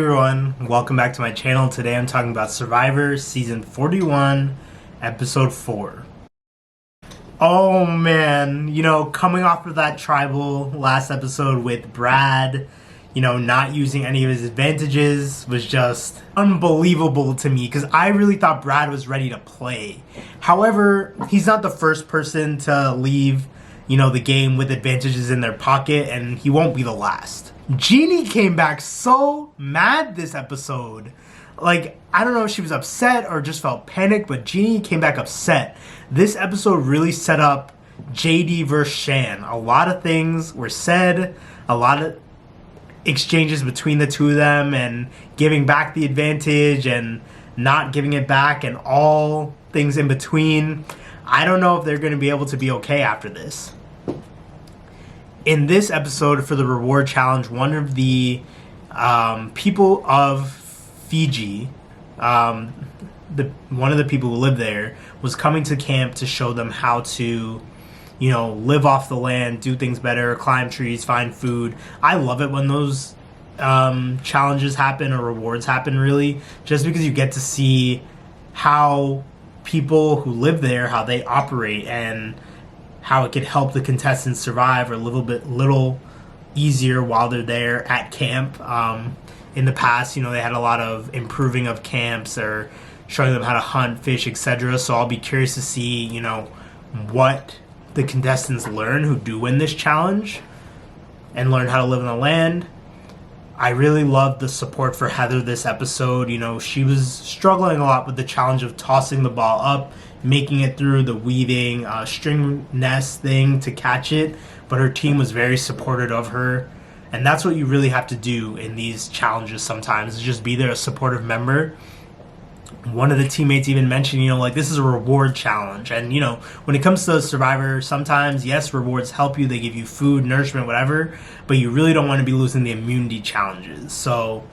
Everyone, welcome back to my channel. Today I'm talking about Survivor Season 41, Episode 4. Oh man, coming off of that tribal last episode with Brad, not using any of his advantages was just unbelievable to me because I really thought Brad was ready to play. However, he's not the first person to leave, the game with advantages in their pocket, and he won't be the last. Jeannie came back so mad this episode. I don't know if she was upset or just felt panicked, but Jeannie came back upset. This episode really set up JD versus Shan. A lot of things were said, a lot of exchanges between the two of them, and giving back the advantage and not giving it back, and all things in between. I don't know if they're going to be able to be okay after this. In this episode, for the reward challenge, one of the people of Fiji, one of the people who live there, was coming to camp to show them how to, live off the land, do things better, climb trees, find food. I love it when those challenges happen or rewards happen, really, just because you get to see how people who live there, how they operate, and how it could help the contestants survive or live a little easier while they're there at camp. In the past, they had a lot of improving of camps or showing them how to hunt, fish, etc. So I'll be curious to see, what the contestants learn who do win this challenge and learn how to live on the land. I really loved the support for Heather this episode. She was struggling a lot with the challenge of tossing the ball up, making it through the weaving string nest thing to catch it, but her team was very supportive of her. And that's what you really have to do in these challenges sometimes, is just be there, a supportive member. One of the teammates even mentioned, this is a reward challenge. And, when it comes to Survivor, sometimes, yes, rewards help you. They give you food, nourishment, whatever. But you really don't want to be losing the immunity challenges. So,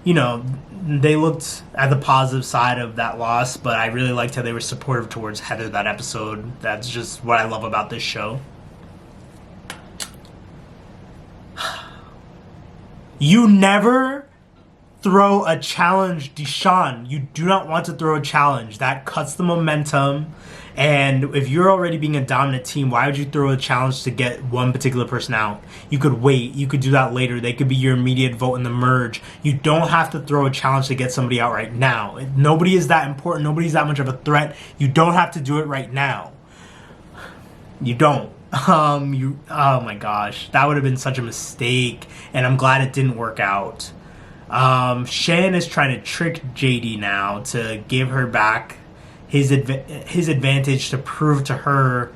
they looked at the positive side of that loss. But I really liked how they were supportive towards Heather that episode. That's just what I love about this show. You never throw a challenge, Shan. You do not want to throw a challenge. That cuts the momentum. And if you're already being a dominant team, why would you throw a challenge to get one particular person out? You could wait. You could do that later. They could be your immediate vote in the merge. You don't have to throw a challenge to get somebody out right now. Nobody is that important. Nobody's that much of a threat. You don't have to do it right now. You don't. Oh my gosh. That would have been such a mistake. And I'm glad it didn't work out. Shan is trying to trick JD now to give her back his advantage, to prove to her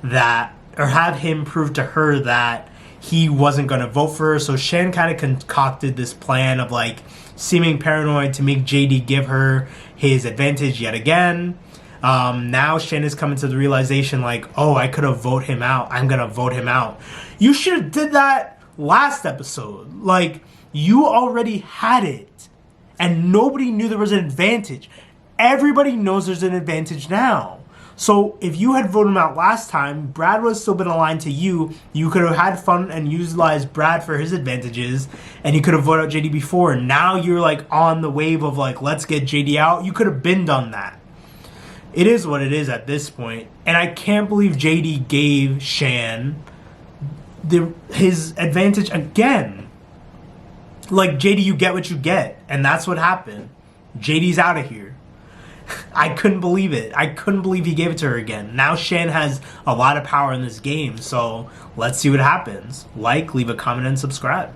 that, or have him prove to her that he wasn't going to vote for her. So Shan kind of concocted this plan of seeming paranoid to make JD give her his advantage yet again. Now Shan is coming to the realization oh, I could have voted him out. I'm going to vote him out. You should have did that last episode. You already had it, and nobody knew there was an advantage. Everybody knows there's an advantage now. So if you had voted him out last time, Brad would have still been aligned to you. You could have had fun and utilized Brad for his advantages, and you could have voted out JD before. Now you're on the wave of let's get JD out. You could have been done that. It is what it is at this point, and I can't believe JD gave Shan his advantage again. JD, you get what you get. And that's what happened. JD's out of here. I couldn't believe it. I couldn't believe he gave it to her again. Now Shan has a lot of power in this game. So let's see what happens. Leave a comment, and subscribe.